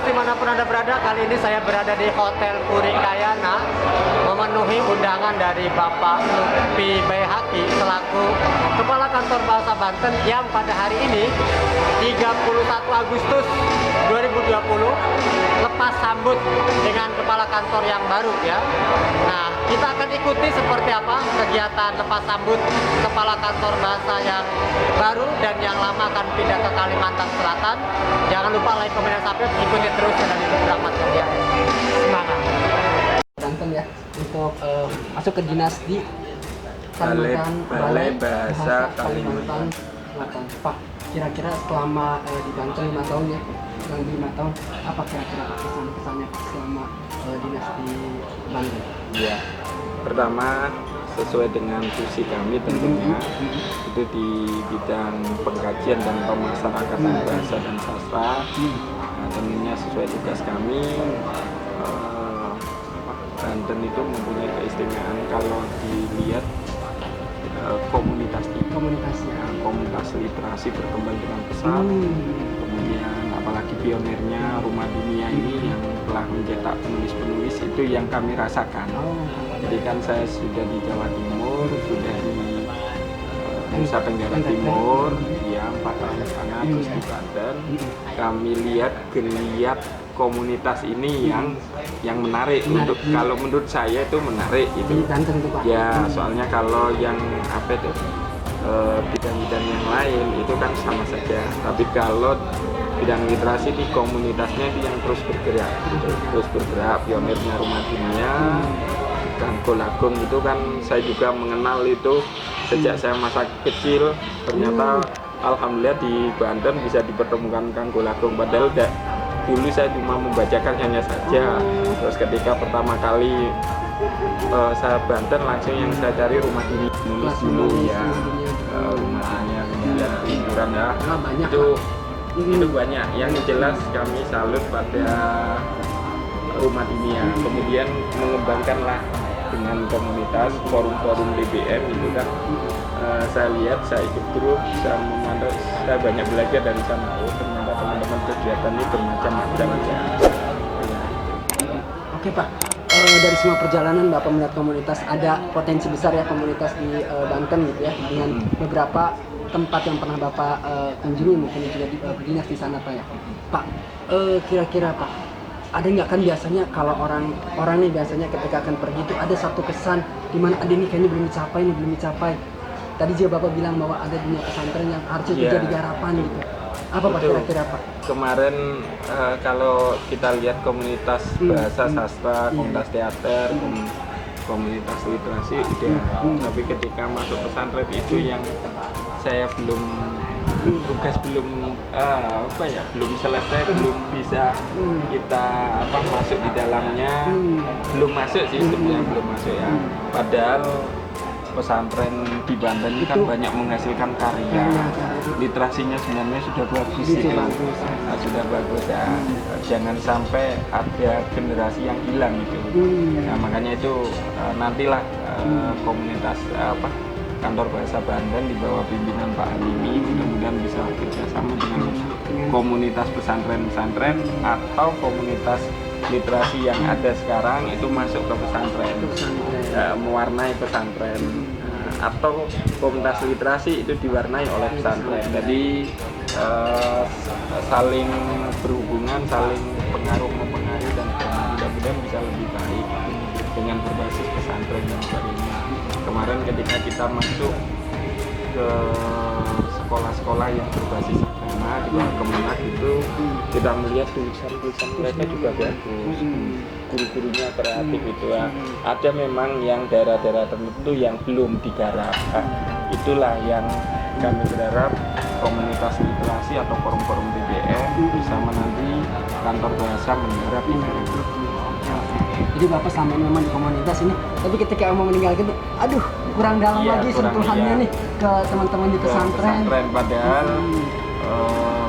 dimanapun Anda berada, kali ini saya berada di Hotel Puri Kayana memenuhi undangan dari Bapak Lutfi Baihaqi selaku Kepala Kantor Bahasa Banten yang pada hari ini 31 Agustus 2020 lepas sambut dengan Kepala Kantor yang baru ya. Nah, kita akan ikuti seperti apa kegiatan lepas sambut Kepala Kantor Bahasa yang baru dan yang lama akan pindah ke Kalimantan Selatan. Jangan lupa like, komen, dan subscribe, ikuti terus channel YouTube Rahmat Karya. Semangat. Banten ya untuk masuk ke dinas di Balai Bahasa Kalimantan Selatan. Pak, kira-kira selama di Banten 5 tahun ya, kurang lebih 5 tahun, apa kira-kira kesan-kesannya selama dinas di Banten? Ya, pertama sesuai dengan fungsi kami tentunya itu di bidang pengkajian dan pemasyarakatan bahasa dan sastra. Nah, tentunya sesuai tugas kami. Banten itu mempunyai keistimewaan kalau dilihat komunitas literasi berkembang dengan pesat. Kemudian apalagi pionirnya Rumah Dunia ini yang telah mencetak penulis-penulis itu yang kami rasakan. Jadi kan saya sudah di Jawa Timur, sudah di Nusa Tenggara Timur, ya 4 tahun setengah, terus di Banten. Kami lihat geliat komunitas ini yang menarik untuk, kalau menurut saya itu menarik itu. Ya, soalnya kalau yang apa itu bidang-bidang yang lain itu kan sama saja. Tapi kalau bidang literasi di komunitasnya itu yang terus bergerak, pionirnya Rumah Dunia dan Golagung itu kan saya juga mengenal itu sejak saya masa kecil. Ternyata alhamdulillah di Banten bisa dipertemukan Kang Golagung, padahal dulu saya cuma membacakannya saja. Terus ketika pertama kali saya Banten, langsung yang saya cari Rumah Dunia nulis dulu ya, Rumah Dunia kemudian hiburan ya, itu banyak. Yang jelas kami salut pada Rumah Dunia, kemudian mengembangkanlah dengan komunitas forum-forum DBM itu kan. Saya lihat, saya ikut grup, saya memantau, saya banyak belajar dari sana. Oh, ternyata teman-teman kegiatan ini bermacam-macam aja. Oke Pak, dari semua perjalanan Bapak melihat komunitas, ada potensi besar ya komunitas di Banten gitu ya, dengan beberapa tempat yang pernah Bapak kunjungi, mungkin juga berdinas di sana Pak ya. Pak, kira-kira Pak, ada nggak kan biasanya kalau orang nih biasanya ketika akan pergi itu ada satu kesan di mana ada ini kayaknya belum dicapai. Tadi juga Bapak bilang bahwa ada dunia pesantren yang harusnya juga digarapan gitu. Apa Pak kira-kira Pak? Kemarin kalau kita lihat komunitas bahasa sastra, komunitas teater, komunitas literasi udah. Tapi ketika masuk pesantren itu yang saya belum belum selesai, belum bisa kita masuk di dalamnya, belum masuk sih sebenarnya, belum masuk ya. Padahal pesantren di Banten ini kan banyak menghasilkan karya, literasinya sebenarnya sudah bagus itu, sudah bagus ya. Jangan sampai ada generasi yang hilang itu. Nah, makanya itu nantilah komunitas Kantor Bahasa Banten di bawah pimpinan Pak Halimi mudah-mudahan bisa bekerjasama dengan komunitas pesantren-pesantren atau komunitas literasi yang ada sekarang itu masuk ke pesantren, mewarnai pesantren, atau komunitas literasi itu diwarnai oleh pesantren. Jadi saling berhubungan, saling pengaruh-mempengaruhi, dan mudah-mudahan bisa lebih baik dengan berbasis pesantren yang baru ini. Kemarin ketika kita masuk ke sekolah-sekolah yang berbasis agama di bawah Kemenak itu, kita melihat tulisan-tulisan mereka juga bagus, guru-gurunya kreatif itu ya. Ada memang yang daerah-daerah tertentu yang belum digarap. Itulah yang kami berharap komunitas literasi atau forum-forum DBM bersama nanti kantor bahasa menggarap ini. Jadi Bapak selama ini memang di komunitas ini, tapi ketika mau meninggalkan itu, aduh kurang dalam lagi sentuhannya nih ke teman-teman di pesantren. Padahal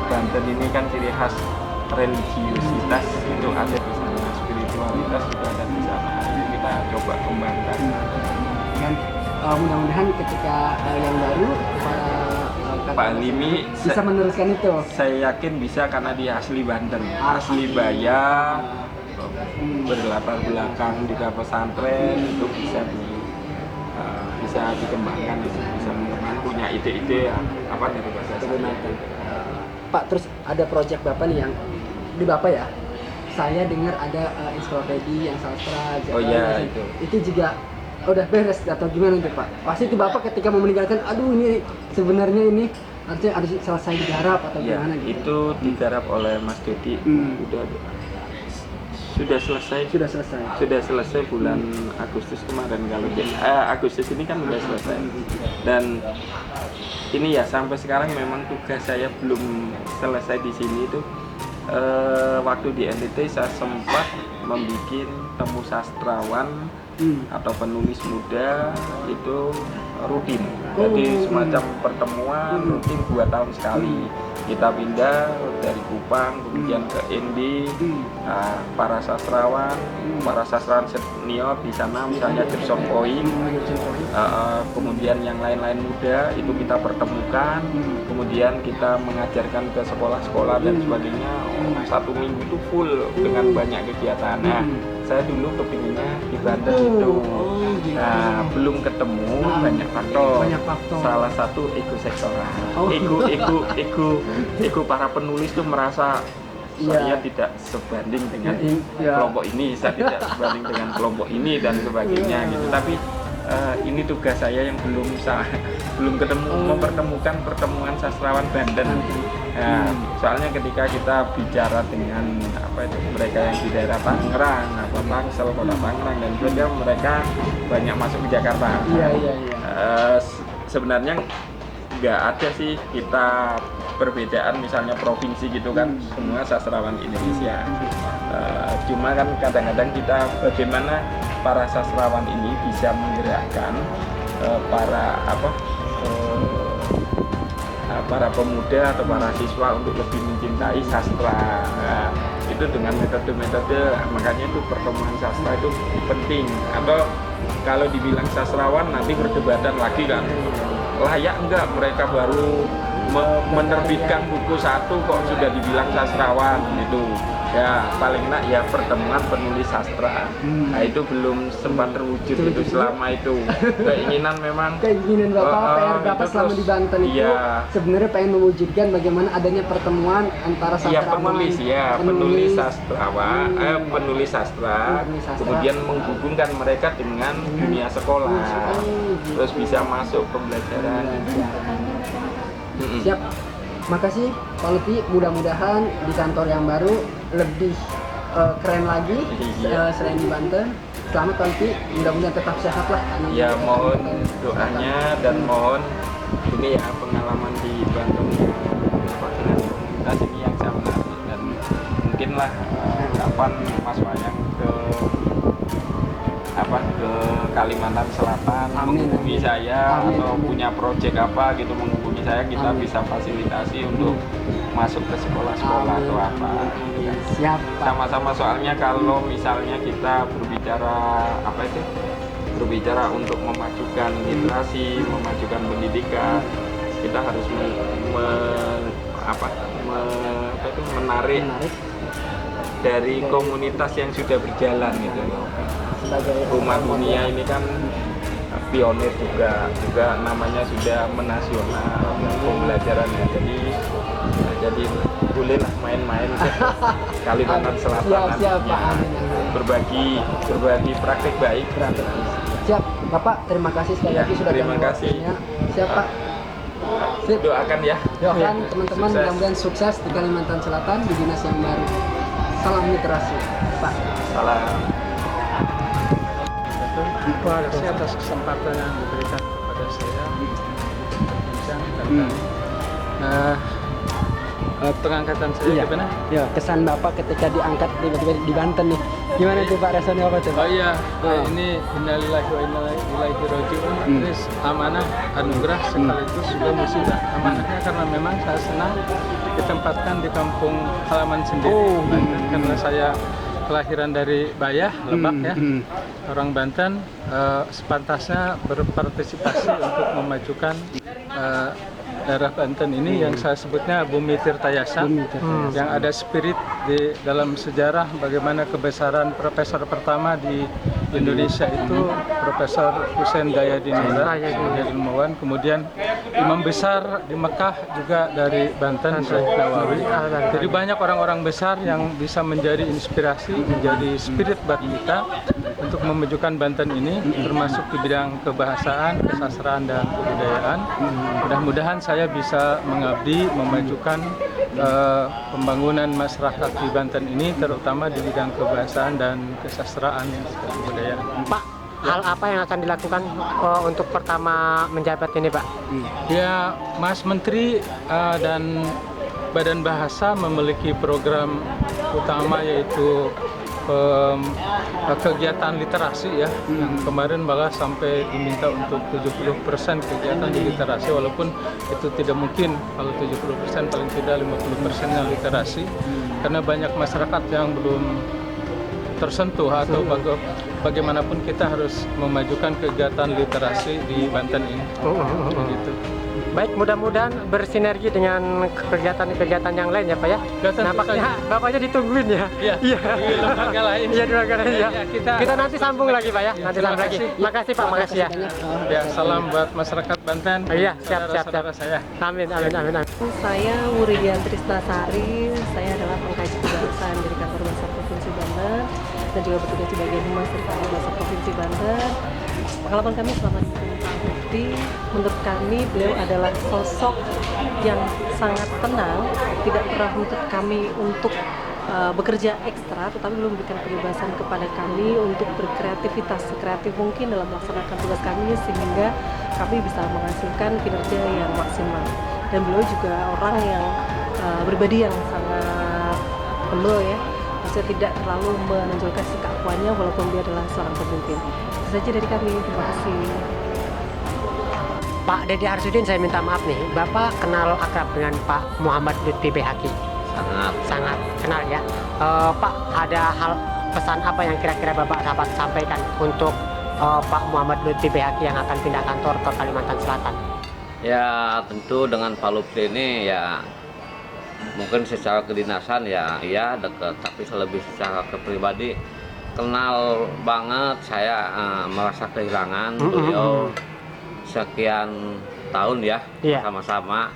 Banten ini kan ciri khas religiusitas itu ada di sana, spiritualitas juga ada di sana. Ini kita coba kembangkan. Dan mudah-mudahan ketika yang baru para Pak Halimi bisa meneruskan itu. saya yakin bisa karena dia asli Banten, asli Baya, berlatar belakang di pesantren, itu bisa dikembangkan, bisa mengembangkan, punya ide-ide apa dari bahasa saya. Pak, terus ada proyek Bapak nih yang di Bapak ya. Saya dengar ada ensiklopedia yang sastra. Oh iya, itu. Itu juga udah beres atau gimana tuh Pak? Pasti itu Bapak ketika mau meninggalkan, aduh ini sebenarnya ini harusnya harus selesai digarap atau Ya, gimana gitu? itu digarap oleh Mas Dodi. Sudah selesai bulan Agustus kemarin kalau Agustus ini kan sudah selesai. Dan ini ya sampai sekarang memang tugas saya belum selesai di sini itu. Waktu di NTT saya sempat membuat temu sastrawan atau penulis muda itu rutin. Jadi semacam pertemuan rutin 2 tahun sekali. Kita pindah dari Kupang kemudian ke Indi, para sastrawan senior di sana misalnya Gerson Point, kemudian yang lain-lain muda itu kita pertemukan, kemudian kita mengajarkan ke sekolah-sekolah dan sebagainya. 1 minggu itu full dengan banyak kegiatan. Nah, saya dulu kepinginnya di Banten itu. Nah, belum ketemu banyak faktor. Salah satu ego sektoral. Ego para penulis tuh merasa saya tidak sebanding dengan kelompok ini, saya tidak sebanding dengan kelompok ini dan sebagainya gitu. Tapi ini tugas saya yang belum ketemu, mempertemukan pertemuan sastrawan Banten. Nah, soalnya ketika kita bicara dengan mereka yang di daerah Tangerang, Tangsel, Kota Tangerang dan sebagainya, mereka banyak masuk ke Jakarta. Sebenarnya nggak ada sih kita perbedaan misalnya provinsi gitu kan, semua sastrawan Indonesia. Cuma kan kadang-kadang kita bagaimana para sastrawan ini bisa menggerakkan para pemuda atau para siswa untuk lebih mencintai sastra. Nah, itu dengan metode-metode, makanya itu pertemuan sastra itu penting. Atau kalau dibilang sastrawan nanti perdebatan lagi kan, layak enggak mereka baru menerbitkan buku 1 kok sudah dibilang sastrawan gitu. Ya paling enak ya pertemuan penulis sastra. Nah itu belum sempat terwujud itu selama itu. Keinginan Bapak, PR Bapak selama di Banten itu sebenarnya pengen mewujudkan bagaimana adanya pertemuan antara sastrawan, penulis sastra, kemudian menghubungkan mereka dengan dunia sekolah, terus bisa masuk pembelajaran. Siap. Makasih Pak Lutfi, mudah-mudahan di kantor yang baru lebih keren lagi selain di Banten. Selamat Pak Lutfi, mudah-mudahan tetap sehat lah. Ya mohon doanya dan mohon ini ya pengalaman di Banten dengan komunitas ini yang saya mengerti, dan mungkinlah kapan Mas Wayang ke Kalimantan Selatan menghubungi saya atau punya proyek apa gitu menghubungi saya, kita bisa fasilitasi untuk masuk ke sekolah-sekolah atau apa gitu kan. Siap, sama-sama, soalnya kalau misalnya kita berbicara untuk memajukan literasi, memajukan pendidikan, kita harus menarik dari komunitas yang sudah berjalan gitu loh. Rumah Dunia ini kan pionir juga namanya sudah menasional pembelajarannya, jadi bolehlah main-main ke Kalimantan Selatan, berbagi praktik baik. Siap Bapak, terima kasih sekali lagi sudah terima kasih. Siap Pak. Doakan ya. Doakan teman-teman mudah-mudahan sukses di Kalimantan Selatan di dinas yang baru. Salam literasi Pak. Salam. Terima kasih atas kesempatan yang diberikan kepada saya berbincang tentang pengangkatan saya. Gimana? Ya, kesan Bapak ketika diangkat tiba-tiba di Banten nih. Gimana tuh Pak, responnya apa tuh Pak? Ini innalillahi wa inna ilaihi raji'un. Ini amanah, anugerah sekaligus juga musibah. Amanahnya karena memang saya senang ditempatkan di kampung halaman sendiri. Karena saya kelahiran dari Bayah, Lebak ya. Orang Banten sepantasnya berpartisipasi untuk memajukan daerah Banten ini yang saya sebutnya Bumi Tirtayasa, yang ada spirit di dalam sejarah bagaimana kebesaran profesor pertama di Indonesia itu Profesor Husain Dayadiningrat, sebagai ilmuwan. Kemudian imam besar di Mekah juga dari Banten, Syekh Nawawi. Jadi banyak orang-orang besar yang bisa menjadi inspirasi, menjadi spirit buat kita untuk memajukan Banten ini, termasuk di bidang kebahasaan, kesastraan, dan kebudayaan. Mudah-mudahan saya bisa mengabdi, memajukan pembangunan masyarakat di Banten ini, terutama di bidang kebahasaan dan kesastraan dan kebudayaan. Pak, hal apa yang akan dilakukan untuk pertama menjabat ini, Pak? Ya, Mas Menteri dan Badan Bahasa memiliki program utama yaitu kegiatan literasi ya. Yang kemarin malah sampai diminta untuk 70% kegiatan di literasi, walaupun itu tidak mungkin kalau 70%, paling tidak 50%-nya literasi, karena banyak masyarakat yang belum tersentuh atau bagaimanapun kita harus memajukan kegiatan literasi di Banten ini. Gitu. Baik, mudah-mudahan bersinergi dengan kegiatan-kegiatan yang lain ya, Pak ya. Ya, tentu Nampaknya saja. Bapaknya ditungguin ya. Iya. Di lembaga lain. Iya, di lembaga lain ya. Ya, Kita nanti sambung lagi, Pak ya. Nanti terima sambung lagi. kasih. Makasih Pak, makasih ya. Ya, salam buat masyarakat Banten. Iya, siap. Saudara-saudara saya. Amin. Saya Wuridian Trisnasari, saya adalah pengkaji kebahasaan dari Kantor Bahasa Provinsi Banten dan juga bertugas di bagian humas dari Kantor Bahasa Provinsi Banten. Pengalaman kami selama di Pak Mufti, menurut kami beliau adalah sosok yang sangat tenang, tidak pernah menuntut kami untuk bekerja ekstra, tetapi belum memberikan kebebasan kepada kami untuk berkreativitas sekreatif mungkin dalam melaksanakan tugas kami, sehingga kami bisa menghasilkan kinerja yang maksimal. Dan beliau juga orang yang berbadi yang sangat humble ya, maksudnya tidak terlalu menonjolkan keakuannya walaupun dia adalah seorang pemimpin. Itu saja dari kami, terima kasih. Pak Dede Arsudin, saya minta maaf nih, Bapak kenal akrab dengan Pak Muhammad Lutfi Baihaqi? Sangat kenal ya. Pak, ada hal pesan apa yang kira-kira Bapak dapat sampaikan untuk Pak Muhammad Lutfi Baihaqi yang akan pindah kantor ke Kalimantan Selatan? Ya tentu dengan Pak Lutfi ini ya mungkin secara kedinasan ya iya dekat, tapi lebih secara kepribadi kenal banget. Saya merasa kehilangan beliau sekian tahun ya, sama-sama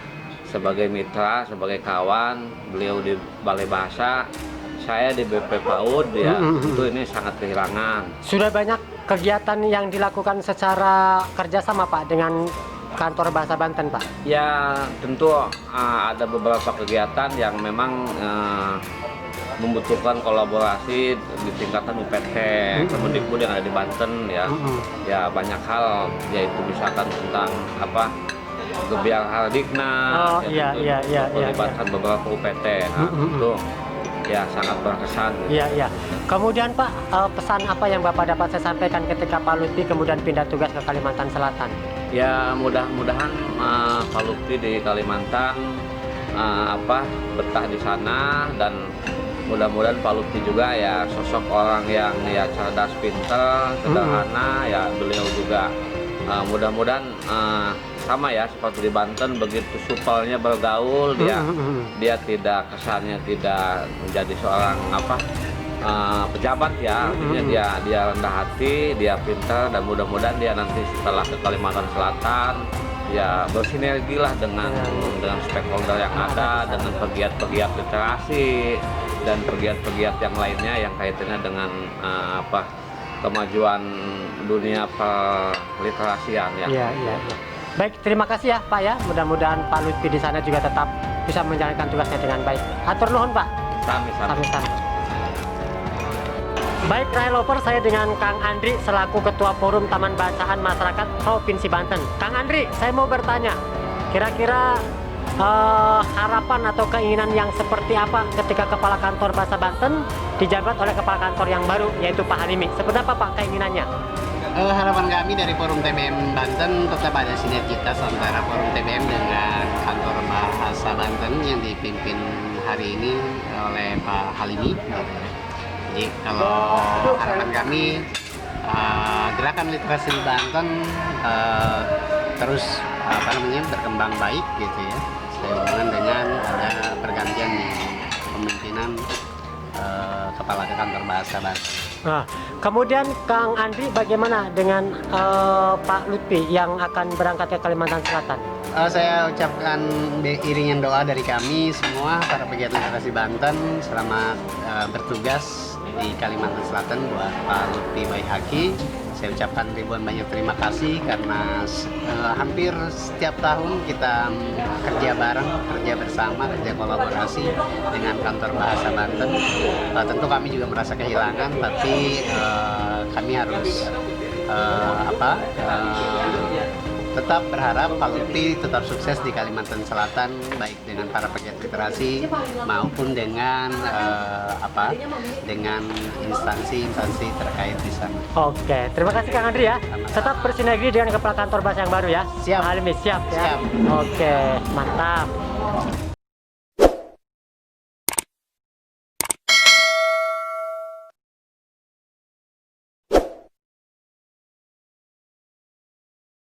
sebagai mitra, sebagai kawan. Beliau di Balai Bahasa, saya di BP PAUD ya. Tentu ini sangat kehilangan. Sudah banyak kegiatan yang dilakukan secara kerjasama Pak dengan Kantor Bahasa Banten, Pak? Ya tentu ada beberapa kegiatan yang memang membutuhkan kolaborasi di tingkatan UPT, Kemendikbud yang ada di Banten ya. Ya banyak hal, yaitu misalkan tentang apa Gebiar Hardikna, melibatkan beberapa UPT. Nah, itu ya sangat berkesan. Iya. Kemudian Pak, pesan apa yang Bapak dapat saya sampaikan ketika Pak Lutfi kemudian pindah tugas ke Kalimantan Selatan? Ya mudah-mudahan Pak Lutfi di Kalimantan betah di sana, dan mudah-mudahan Pak Lutfi juga ya sosok orang yang ya cerdas, pintar, sederhana. Ya beliau juga mudah-mudahan sama ya seperti di Banten, begitu supelnya bergaul, dia tidak kesannya tidak menjadi seorang pejabat ya. Artinya dia rendah hati, dia pintar, dan mudah-mudahan dia nanti setelah ke Kalimantan Selatan ya bersinergi lah dengan stakeholder yang ada, dengan pegiat-pegiat literasi dan pegiat-pegiat yang lainnya yang kaitannya dengan kemajuan dunia perliterasian ya. Iya. Baik, terima kasih ya Pak ya. Mudah-mudahan Pak Lutfi di sana juga tetap bisa menjalankan tugasnya dengan baik. Atur nuhun Pak. Sami-sami. Baik, Rai Lover, saya dengan Kang Andri selaku Ketua Forum Taman Bacaan Masyarakat Provinsi Banten. Kang Andri, saya mau bertanya, kira-kira harapan atau keinginan yang seperti apa ketika Kepala Kantor Bahasa Banten dijabat oleh Kepala Kantor yang baru, yaitu Pak Halimi? Seperti apa Pak keinginannya? Harapan kami dari Forum TBM Banten tetap ada sinergitas antara Forum TBM dengan Kantor Bahasa Banten yang dipimpin hari ini oleh Pak Halimi. Jadi kalau harapan kami gerakan literasi di Banten terus berkembang baik gitu ya, sehubungan dengan ada pergantian di pemimpinan kepala kantor bahasa Banten. Nah, kemudian Kang Andri bagaimana dengan Pak Lutfi yang akan berangkat ke Kalimantan Selatan? Saya ucapkan iringan doa dari kami semua para pegiat literasi Banten selamat bertugas di Kalimantan Selatan buat Pak Lutfi Baihaqi. Saya ucapkan ribuan banyak terima kasih karena hampir setiap tahun kita kerja bareng, kerja bersama, kerja kolaborasi dengan kantor bahasa Banten. Tentu kami juga merasa kehilangan, tapi kami harus tetap berharap Pak Lutfi tetap sukses di Kalimantan Selatan, baik dengan para pegiat literasi maupun dengan dengan instansi-instansi terkait di sana. Oke, terima kasih Kang Andri ya. Tetap bersinergi dengan kepala kantor bahasa yang baru ya. Siap. Pak Halimi, siap ya. Siap. Oke, mantap.